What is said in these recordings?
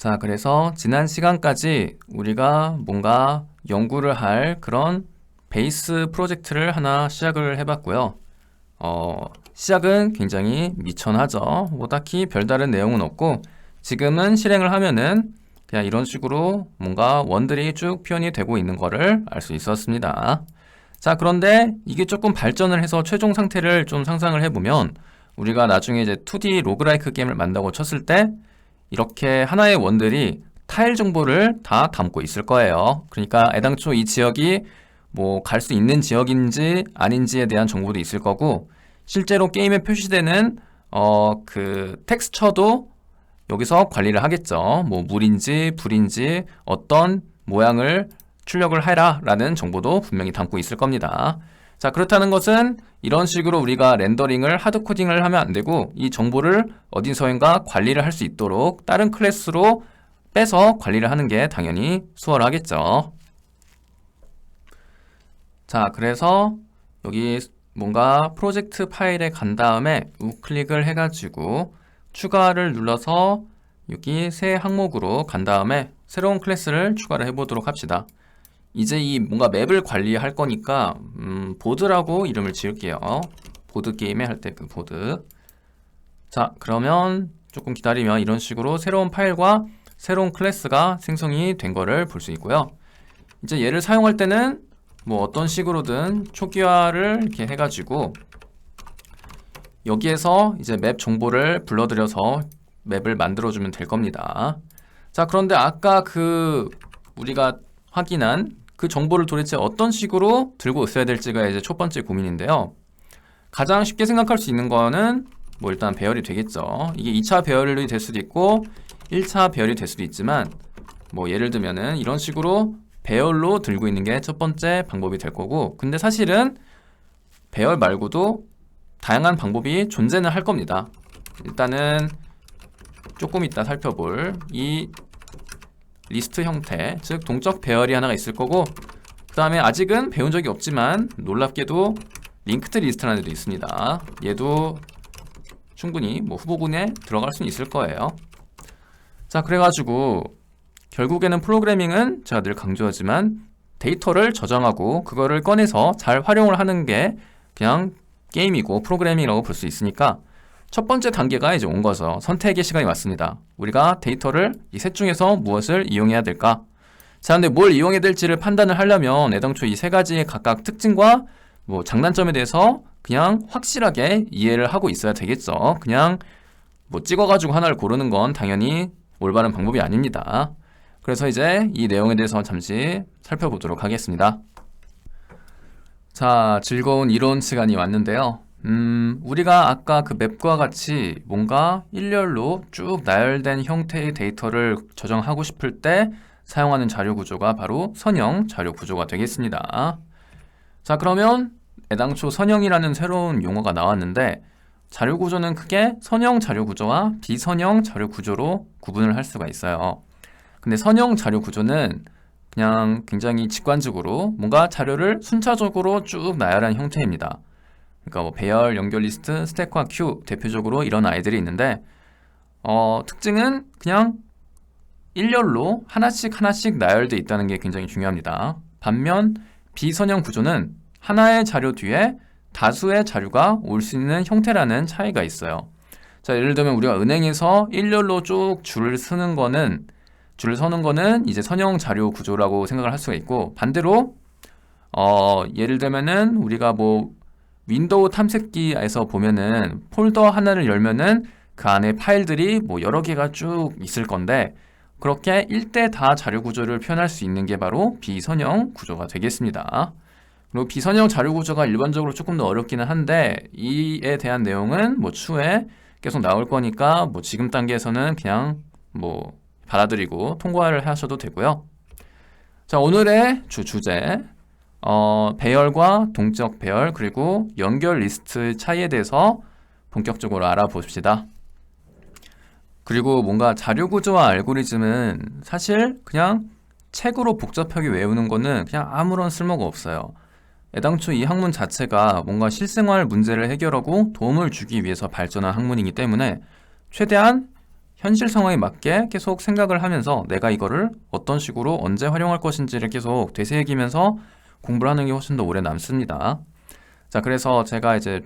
자, 그래서 지난 시간까지 우리가 뭔가 연구를 할 그런 베이스 프로젝트를 하나 시작을 해봤고요. 시작은 굉장히 미천하죠. 뭐 딱히 별다른 내용은 없고 지금은 실행을 하면은 그냥 이런 식으로 뭔가 원들이 쭉 표현이 되고 있는 거를 알 수 있었습니다. 자, 그런데 이게 조금 발전을 해서 최종 상태를 좀 상상을 해보면 우리가 나중에 이제 2D 로그라이크 게임을 만든다고 쳤을 때 이렇게 하나의 원들이 타일 정보를 다 담고 있을 거예요. 그러니까 애당초 이 지역이 뭐 갈 수 있는 지역인지 아닌지에 대한 정보도 있을 거고 실제로 게임에 표시되는 그 텍스처도 여기서 관리를 하겠죠. 뭐 물인지 불인지 어떤 모양을 출력을 해라 라는 정보도 분명히 담고 있을 겁니다. 자, 그렇다는 것은 이런 식으로 우리가 렌더링을 하드코딩을 하면 안 되고 이 정보를 어디서인가 관리를 할 수 있도록 다른 클래스로 빼서 관리를 하는 게 당연히 수월하겠죠. 자, 그래서 여기 뭔가 프로젝트 파일에 간 다음에 우클릭을 해가지고 추가를 눌러서 여기 새 항목으로 간 다음에 새로운 클래스를 추가를 해보도록 합시다. 이제 이 뭔가 맵을 관리할 거니까 보드라고 이름을 지을게요. 보드 게임에 할 때 그 보드. 자, 그러면 조금 기다리면 이런 식으로 새로운 파일과 새로운 클래스가 생성이 된 거를 볼 수 있고요. 이제 얘를 사용할 때는 뭐 어떤 식으로든 초기화를 이렇게 해가지고 여기에서 이제 맵 정보를 불러들여서 맵을 만들어주면 될 겁니다. 자, 그런데 아까 그 우리가 확인한 그 정보를 도대체 어떤 식으로 들고 있어야 될지가 이제 첫 번째 고민인데요. 가장 쉽게 생각할 수 있는 거는 뭐 일단 배열이 되겠죠. 이게 2차 배열이 될 수도 있고 1차 배열이 될 수도 있지만 뭐 예를 들면은 이런 식으로 배열로 들고 있는 게 첫 번째 방법이 될 거고 근데 사실은 배열 말고도 다양한 방법이 존재는 할 겁니다. 일단은 조금 이따 살펴볼 이 리스트 형태, 즉 동적 배열이 하나가 있을 거고 그 다음에 아직은 배운 적이 없지만 놀랍게도 링크드 리스트라는 데도 있습니다. 얘도 충분히 뭐 후보군에 들어갈 수는 있을 거예요. 자, 그래가지고 결국에는 프로그래밍은 제가 늘 강조하지만 데이터를 저장하고 그거를 꺼내서 잘 활용을 하는 게 그냥 게임이고 프로그래밍이라고 볼 수 있으니까 첫 번째 단계가 이제 온 거죠. 선택의 시간이 왔습니다. 우리가 데이터를 이 셋 중에서 무엇을 이용해야 될까? 자, 근데 뭘 이용해야 될지를 판단을 하려면 애당초 이 세 가지의 각각 특징과 뭐 장단점에 대해서 그냥 확실하게 이해를 하고 있어야 되겠죠. 그냥 뭐 찍어가지고 하나를 고르는 건 당연히 올바른 방법이 아닙니다. 그래서 이제 이 내용에 대해서 잠시 살펴보도록 하겠습니다. 자, 즐거운 이론 시간이 왔는데요. 우리가 아까 그 맵과 같이 뭔가 일렬로 쭉 나열된 형태의 데이터를 저장하고 싶을 때 사용하는 자료 구조가 바로 선형 자료 구조가 되겠습니다. 자, 그러면 애당초 선형이라는 새로운 용어가 나왔는데 자료 구조는 크게 선형 자료 구조와 비선형 자료 구조로 구분을 할 수가 있어요. 근데 선형 자료 구조는 그냥 굉장히 직관적으로 뭔가 자료를 순차적으로 쭉 나열한 형태입니다. 그러니까 뭐 배열, 연결 리스트, 스택과 큐 대표적으로 이런 아이들이 있는데 특징은 그냥 일렬로 하나씩 하나씩 나열되어 있다는 게 굉장히 중요합니다. 반면 비선형 구조는 하나의 자료 뒤에 다수의 자료가 올 수 있는 형태라는 차이가 있어요. 자, 예를 들면 우리가 은행에서 일렬로 쭉 줄을 서는 거는 이제 선형 자료 구조라고 생각을 할 수가 있고 반대로 예를 들면은 우리가 뭐 윈도우 탐색기에서 보면은 폴더 하나를 열면은 그 안에 파일들이 뭐 여러 개가 쭉 있을 건데 그렇게 일대 다 자료 구조를 표현할 수 있는 게 바로 비선형 구조가 되겠습니다. 그리고 비선형 자료 구조가 일반적으로 조금 더 어렵기는 한데 이에 대한 내용은 뭐 추후에 계속 나올 거니까 뭐 지금 단계에서는 그냥 뭐 받아들이고 통과를 하셔도 되고요. 자, 오늘의 주제 배열과 동적 배열 그리고 연결 리스트 차이에 대해서 본격적으로 알아봅시다. 그리고 뭔가 자료 구조와 알고리즘은 사실 그냥 책으로 복잡하게 외우는 거는 그냥 아무런 쓸모가 없어요. 애당초 이 학문 자체가 뭔가 실생활 문제를 해결하고 도움을 주기 위해서 발전한 학문이기 때문에 최대한 현실 상황에 맞게 계속 생각을 하면서 내가 이거를 어떤 식으로 언제 활용할 것인지를 계속 되새기면서 공부를 하는 게 훨씬 더 오래 남습니다. 자, 그래서 제가 이제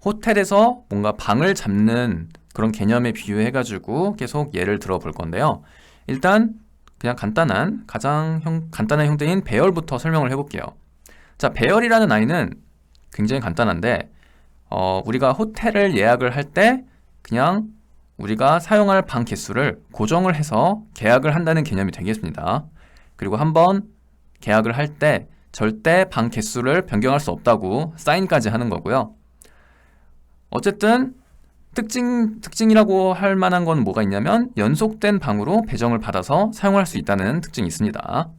호텔에서 뭔가 방을 잡는 그런 개념에 비유해가지고 계속 예를 들어 볼 건데요. 일단 그냥 가장 간단한 형태인 배열부터 설명을 해볼게요. 자, 배열이라는 아이는 굉장히 간단한데 우리가 호텔을 예약을 할 때 그냥 우리가 사용할 방 개수를 고정을 해서 계약을 한다는 개념이 되겠습니다. 그리고 한번 계약을 할 때 절대 방 개수를 변경할 수 없다고 사인까지 하는 거고요. 어쨌든 특징이라고 할 만한 건 뭐가 있냐면 연속된 방으로 배정을 받아서 사용할 수 있다는 특징이 있습니다.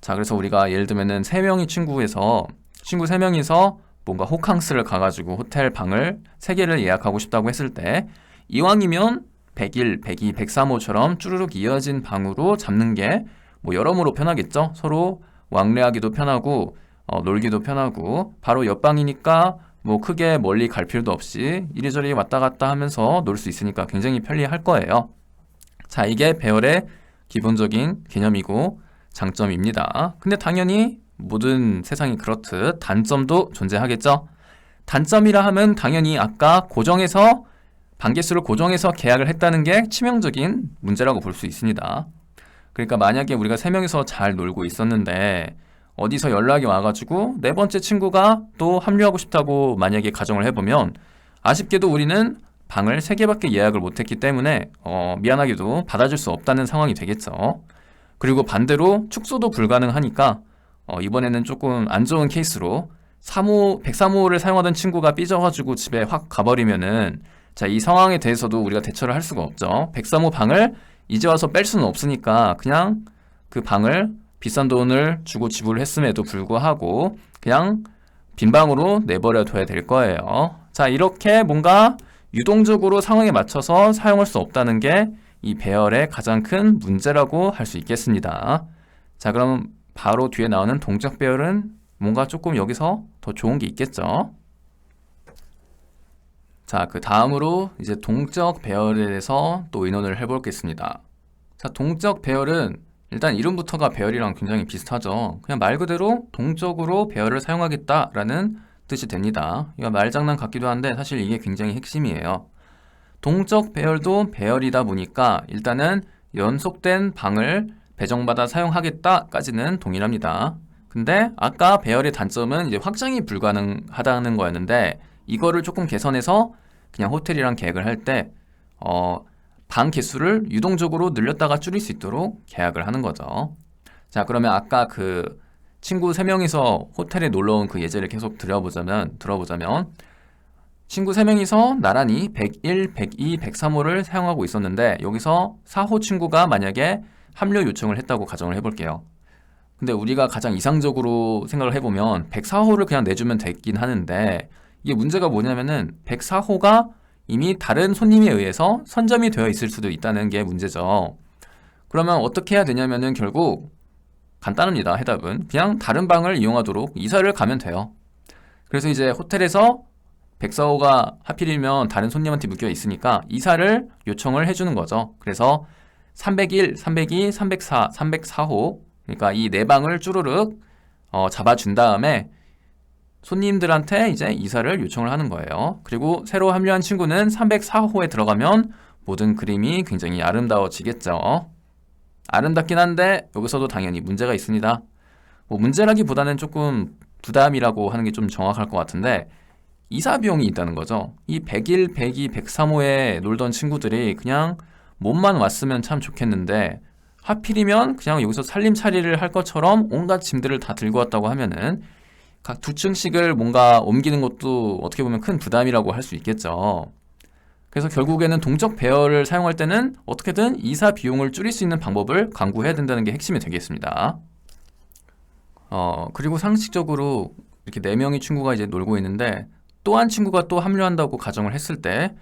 자, 그래서 우리가 예를 들면은 친구 3명이서 뭔가 호캉스를 가가지고 호텔 방을 3개를 예약하고 싶다고 했을 때 이왕이면 101, 102, 103호처럼 쭈루룩 이어진 방으로 잡는 게 뭐 여러모로 편하겠죠? 서로 왕래하기도 편하고 놀기도 편하고 바로 옆방이니까 뭐 크게 멀리 갈 필요도 없이 이리저리 왔다 갔다 하면서 놀 수 있으니까 굉장히 편리할 거예요. 자, 이게 배열의 기본적인 개념이고 장점입니다. 근데 당연히 모든 세상이 그렇듯 단점도 존재하겠죠. 단점이라 하면 당연히 아까 방개수를 고정해서 계약을 했다는 게 치명적인 문제라고 볼 수 있습니다. 그러니까 만약에 우리가 3명이서 잘 놀고 있었는데 어디서 연락이 와가지고 4번째 친구가 또 합류하고 싶다고 만약에 가정을 해보면 아쉽게도 우리는 방을 3개밖에 예약을 못했기 때문에 미안하게도 받아줄 수 없다는 상황이 되겠죠. 그리고 반대로 축소도 불가능하니까 이번에는 조금 안 좋은 케이스로 103호를 사용하던 친구가 삐져가지고 집에 확 가버리면은 자, 이 상황에 대해서도 우리가 대처를 할 수가 없죠. 103호 방을 이제 와서 뺄 수는 없으니까 그냥 그 방을 비싼 돈을 주고 지불을 했음에도 불구하고 그냥 빈 방으로 내버려 둬야 될 거예요. 자, 이렇게 뭔가 유동적으로 상황에 맞춰서 사용할 수 없다는 게 이 배열의 가장 큰 문제라고 할 수 있겠습니다. 자, 그럼 바로 뒤에 나오는 동적 배열은 뭔가 조금 여기서 더 좋은 게 있겠죠. 자, 그 다음으로 이제 동적 배열에 대해서 또 의논을 해보겠습니다. 자, 동적 배열은 일단 이름부터가 배열이랑 굉장히 비슷하죠. 그냥 말 그대로 동적으로 배열을 사용하겠다라는 뜻이 됩니다. 이거 말장난 같기도 한데 사실 이게 굉장히 핵심이에요. 동적 배열도 배열이다 보니까 일단은 연속된 방을 배정받아 사용하겠다까지는 동일합니다. 근데 아까 배열의 단점은 이제 확장이 불가능하다는 거였는데 이거를 조금 개선해서 그냥 호텔이랑 계약을 할 때 방 개수를 유동적으로 늘렸다가 줄일 수 있도록 계약을 하는 거죠. 자, 그러면 아까 그 친구 3명이서 호텔에 놀러 온 그 예제를 계속 들어보자면 친구 3명이서 나란히 101, 102, 103호를 사용하고 있었는데 여기서 4호 친구가 만약에 합류 요청을 했다고 가정을 해볼게요. 근데 우리가 가장 이상적으로 생각을 해보면 104호를 그냥 내주면 되긴 하는데 이게 문제가 뭐냐면은 104호가 이미 다른 손님에 의해서 선점이 되어 있을 수도 있다는 게 문제죠. 그러면 어떻게 해야 되냐면은 결국 간단합니다. 해답은 그냥 다른 방을 이용하도록 이사를 가면 돼요. 그래서 이제 호텔에서 104호가 하필이면 다른 손님한테 묶여 있으니까 이사를 요청을 해주는 거죠. 그래서 301, 302, 304, 304호 그러니까 이 4방을 쭈루룩 잡아준 다음에 손님들한테 이제 이사를 요청을 하는 거예요. 그리고 새로 합류한 친구는 304호에 들어가면 모든 그림이 굉장히 아름다워지겠죠. 아름답긴 한데 여기서도 당연히 문제가 있습니다. 뭐 문제라기보다는 조금 부담이라고 하는 게 좀 정확할 것 같은데 이사 비용이 있다는 거죠. 이 101, 102, 103호에 놀던 친구들이 그냥 몸만 왔으면 참 좋겠는데 하필이면 그냥 여기서 살림살이를 할 것처럼 온갖 짐들을 다 들고 왔다고 하면은 각 2층씩을 뭔가 옮기는 것도 어떻게 보면 큰 부담이라고 할 수 있겠죠. 그래서 결국에는 동적 배열을 사용할 때는 어떻게든 이사 비용을 줄일 수 있는 방법을 강구해야 된다는 게 핵심이 되겠습니다. 그리고 상식적으로 이렇게 4명의 친구가 이제 놀고 있는데 또 한 친구가 또 합류한다고 가정을 했을 때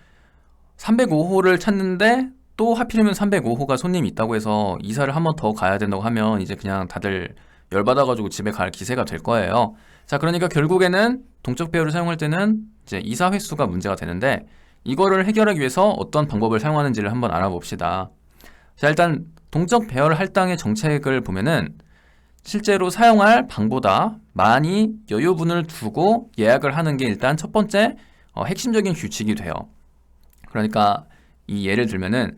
305호를 찾는데 또 하필이면 305호가 손님이 있다고 해서 이사를 한 번 더 가야 된다고 하면 이제 그냥 다들 열받아가지고 집에 갈 기세가 될 거예요. 자, 그러니까 결국에는 동적 배열을 사용할 때는 이제 이사 횟수가 문제가 되는데 이거를 해결하기 위해서 어떤 방법을 사용하는지를 한번 알아봅시다. 자, 일단 동적 배열 할당의 정책을 보면은 실제로 사용할 방보다 많이 여유분을 두고 예약을 하는 게 일단 첫 번째 핵심적인 규칙이 돼요. 그러니까 이 예를 들면은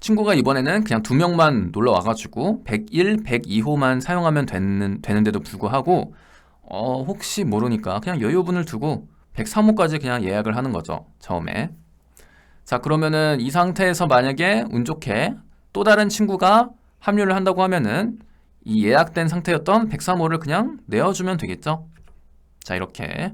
친구가 이번에는 그냥 2명만 놀러 와가지고 101, 102호만 사용하면 되는데도 불구하고 혹시 모르니까 그냥 여유분을 두고 103호까지 그냥 예약을 하는 거죠, 처음에. 자, 그러면은 이 상태에서 만약에 운 좋게 또 다른 친구가 합류를 한다고 하면은 이 예약된 상태였던 103호를 그냥 내어주면 되겠죠. 자, 이렇게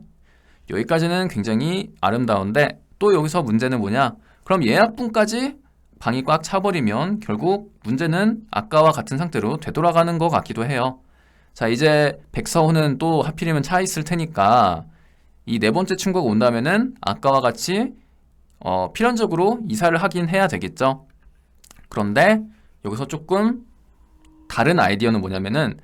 여기까지는 굉장히 아름다운데 또 여기서 문제는 뭐냐? 그럼 예약분까지 방이 꽉 차버리면 결국 문제는 아까와 같은 상태로 되돌아가는 것 같기도 해요. 자, 이제 104호는 또 하필이면 차 있을 테니까 이 네 번째 친구가 온다면은 아까와 같이 필연적으로 이사를 하긴 해야 되겠죠. 그런데 여기서 조금 다른 아이디어는 뭐냐면은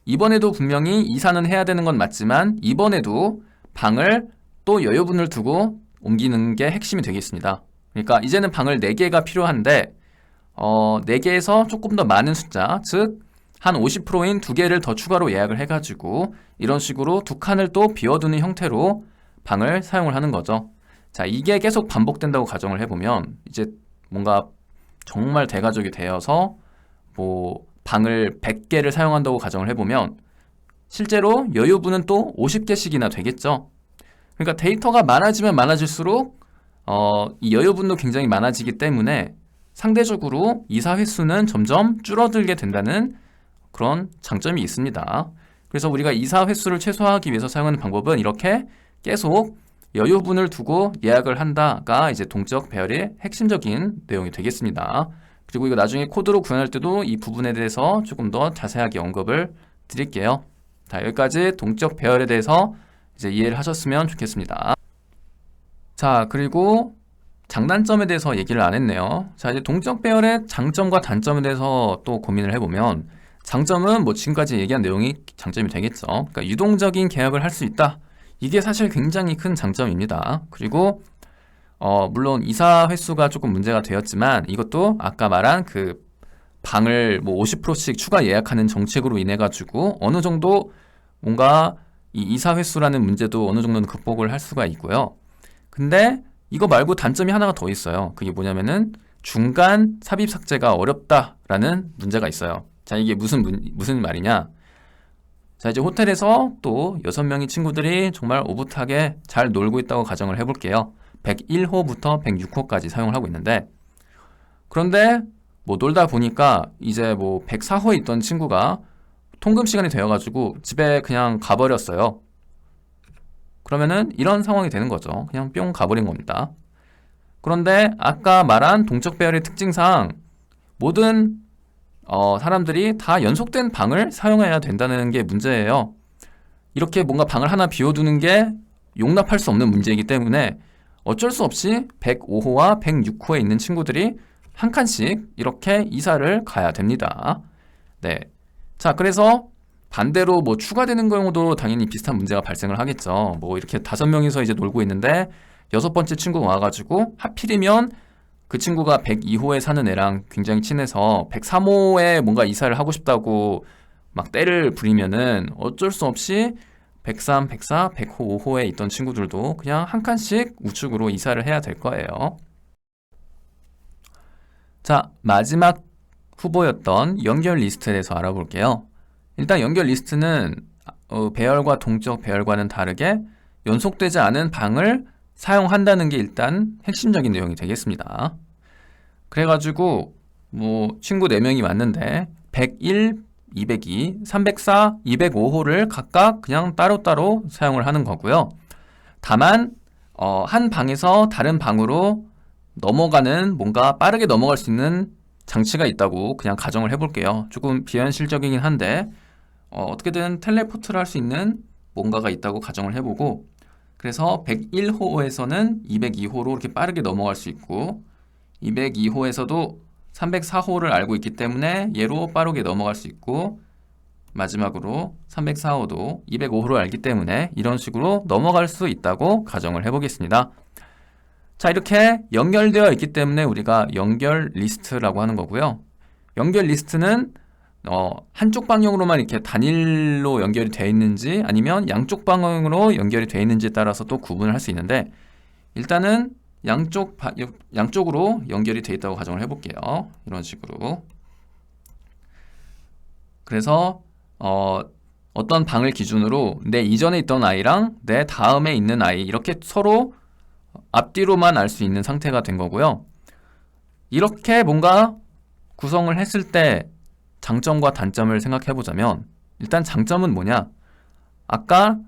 이번에도 분명히 이사는 해야 되는 건 맞지만 이번에도 방을 또 여유분을 두고 옮기는 게 핵심이 되겠습니다. 그러니까 이제는 방을 4개가 필요한데 4개에서 조금 더 많은 숫자, 즉 한 50%인 2개를 더 추가로 예약을 해가지고 이런 식으로 2칸을 또 비워두는 형태로 방을 사용을 하는 거죠. 자, 이게 계속 반복된다고 가정을 해보면 이제 뭔가 정말 대가족이 되어서 뭐 방을 100개를 사용한다고 가정을 해보면 실제로 여유분은 또 50개씩이나 되겠죠. 그러니까 데이터가 많아지면 많아질수록 이 여유분도 굉장히 많아지기 때문에 상대적으로 이사 횟수는 점점 줄어들게 된다는 그런 장점이 있습니다. 그래서 우리가 이사 횟수를 최소화하기 위해서 사용하는 방법은 이렇게 계속 여유분을 두고 예약을 한다가 이제 동적 배열의 핵심적인 내용이 되겠습니다. 그리고 이거 나중에 코드로 구현할 때도 이 부분에 대해서 조금 더 자세하게 언급을 드릴게요. 자, 여기까지 동적 배열에 대해서 이제 이해를 하셨으면 좋겠습니다. 자, 그리고 장단점에 대해서 얘기를 안 했네요. 자, 이제 동적 배열의 장점과 단점에 대해서 또 고민을 해보면 장점은 뭐 지금까지 얘기한 내용이 장점이 되겠죠. 그러니까 유동적인 계약을 할 수 있다. 이게 사실 굉장히 큰 장점입니다. 그리고 물론 이사 횟수가 조금 문제가 되었지만 이것도 아까 말한 그 방을 뭐 50%씩 추가 예약하는 정책으로 인해 가지고 어느 정도 뭔가 이 이사 횟수라는 문제도 어느 정도는 극복을 할 수가 있고요. 근데 이거 말고 단점이 하나가 더 있어요. 그게 뭐냐면은 중간 삽입 삭제가 어렵다라는 문제가 있어요. 자, 이게 무슨 말이냐? 자, 이제 호텔에서 또 6명의 친구들이 정말 오붓하게 잘 놀고 있다고 가정을 해볼게요. 101호부터 106호까지 사용을 하고 있는데 그런데 뭐 놀다 보니까 이제 뭐 104호에 있던 친구가 통금 시간이 되어가지고 집에 그냥 가버렸어요. 그러면은 이런 상황이 되는 거죠. 그냥 뿅 가버린 겁니다. 그런데 아까 말한 동적 배열의 특징상 모든 사람들이 다 연속된 방을 사용해야 된다는 게 문제예요. 이렇게 뭔가 방을 하나 비워두는 게 용납할 수 없는 문제이기 때문에 어쩔 수 없이 105호와 106호에 있는 친구들이 한 칸씩 이렇게 이사를 가야 됩니다. 네. 자, 그래서 반대로 뭐 추가되는 경우도 당연히 비슷한 문제가 발생을 하겠죠. 뭐 이렇게 5명이서 이제 놀고 있는데 6번째 친구가 와가지고 하필이면 그 친구가 102호에 사는 애랑 굉장히 친해서 103호에 뭔가 이사를 하고 싶다고 막 때를 부리면은 어쩔 수 없이 103, 104, 105, 5호에 있던 친구들도 그냥 한 칸씩 우측으로 이사를 해야 될 거예요. 자, 마지막 후보였던 연결 리스트에 대해서 알아볼게요. 일단 연결 리스트는 배열과 동적 배열과는 다르게 연속되지 않은 방을 사용한다는 게 일단 핵심적인 내용이 되겠습니다. 그래가지고 뭐 친구 4명이 왔는데 101, 202, 304, 205호를 각각 그냥 따로따로 사용을 하는 거고요. 다만 한 방에서 다른 방으로 넘어가는 뭔가 빠르게 넘어갈 수 있는 장치가 있다고 그냥 가정을 해볼게요. 조금 비현실적이긴 한데 어떻게든 텔레포트를 할 수 있는 뭔가가 있다고 가정을 해보고 그래서 101호에서는 202호로 이렇게 빠르게 넘어갈 수 있고 202호에서도 304호를 알고 있기 때문에 얘로 빠르게 넘어갈 수 있고 마지막으로 304호도 205호를 알기 때문에 이런 식으로 넘어갈 수 있다고 가정을 해보겠습니다. 자, 이렇게 연결되어 있기 때문에 우리가 연결 리스트라고 하는 거고요. 연결 리스트는 한쪽 방향으로만 이렇게 단일로 연결이 되어 있는지 아니면 양쪽 방향으로 연결이 되어 있는지에 따라서 또 구분을 할 수 있는데, 일단은 양쪽으로 연결이 되어 있다고 가정을 해볼게요. 이런 식으로. 그래서 어떤 방을 기준으로 내 이전에 있던 아이랑 내 다음에 있는 아이, 이렇게 서로 앞뒤로만 알 수 있는 상태가 된 거고요. 이렇게 뭔가 구성을 했을 때 장점과 단점을 생각해 보자면, 일단 장점은 뭐냐? 아까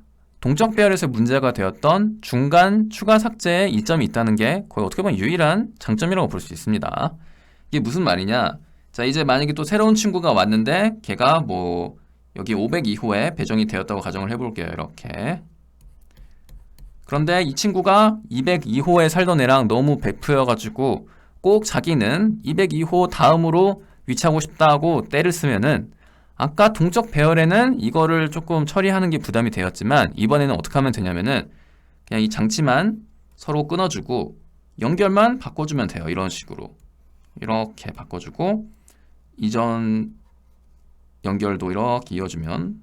동적 배열에서 문제가 되었던 중간 추가 삭제에 이점이 있다는 게 거의 어떻게 보면 유일한 장점이라고 볼 수 있습니다. 이게 무슨 말이냐? 자, 이제 만약에 또 새로운 친구가 왔는데 걔가 뭐 여기 502호에 배정이 되었다고 가정을 해볼게요. 이렇게. 그런데 이 친구가 202호에 살던 애랑 너무 베프여가지고 꼭 자기는 202호 다음으로 위치하고 싶다고 때를 쓰면은, 아까 동적 배열에는 이거를 조금 처리하는 게 부담이 되었지만 이번에는 어떻게 하면 되냐면은 그냥 이 장치만 서로 끊어주고 연결만 바꿔주면 돼요. 이런 식으로 이렇게 바꿔주고 이전 연결도 이렇게 이어주면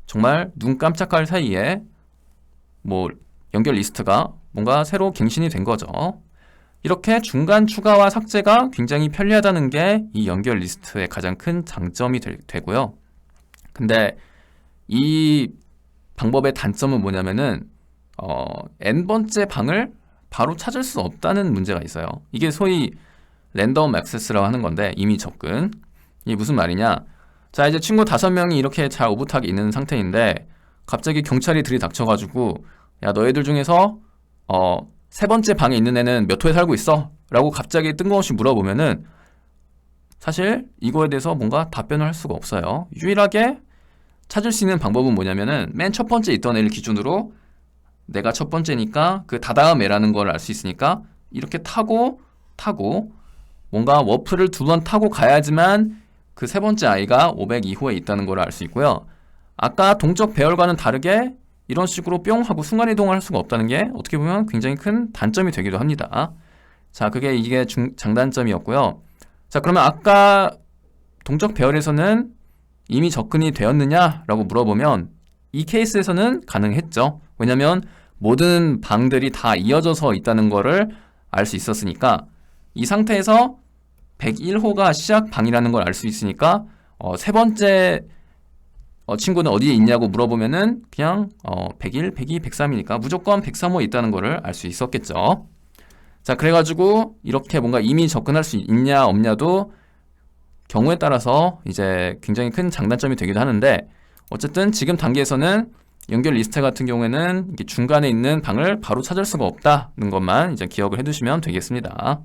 정말 눈 깜짝할 사이에 뭐 연결 리스트가 뭔가 새로 갱신이 된 거죠. 이렇게 중간 추가와 삭제가 굉장히 편리하다는 게 이 연결 리스트의 가장 큰 장점이 되고요. 근데 이 방법의 단점은 뭐냐면은 n번째 방을 바로 찾을 수 없다는 문제가 있어요. 이게 소위 랜덤 액세스라고 하는 건데, 이미 접근. 이게 무슨 말이냐? 자, 이제 친구 5명이 이렇게 잘 오붓하게 있는 상태인데 갑자기 경찰이 들이닥쳐가지고, 야, 너희들 중에서 세 번째 방에 있는 애는 몇 호에 살고 있어? 라고 갑자기 뜬금없이 물어보면은 사실 이거에 대해서 뭔가 답변을 할 수가 없어요. 유일하게 찾을 수 있는 방법은 뭐냐면은 맨 첫 번째 있던 애를 기준으로 내가 첫 번째니까 그 다다음 애라는 걸 알 수 있으니까 이렇게 타고 뭔가 워프를 2번 타고 가야지만 그 세 번째 아이가 502호에 있다는 걸 알 수 있고요. 아까 동적 배열과는 다르게 이런 식으로 뿅 하고 순간이동을 할 수가 없다는 게 어떻게 보면 굉장히 큰 단점이 되기도 합니다. 자, 이게 장단점이었고요. 자, 그러면 아까 동적 배열에서는 이미 접근이 되었느냐라고 물어보면 이 케이스에서는 가능했죠. 왜냐면 모든 방들이 다 이어져서 있다는 거를 알 수 있었으니까, 이 상태에서 101호가 시작 방이라는 걸 알 수 있으니까 세 번째 친구는 어디에 있냐고 물어보면은 그냥 101, 102, 103이니까 무조건 103호에 있다는 거를 알 수 있었겠죠. 자, 그래가지고 이렇게 뭔가 이미 접근할 수 있냐 없냐도 경우에 따라서 이제 굉장히 큰 장단점이 되기도 하는데, 어쨌든 지금 단계에서는 연결 리스트 같은 경우에는 이게 중간에 있는 방을 바로 찾을 수가 없다는 것만 이제 기억을 해두시면 되겠습니다.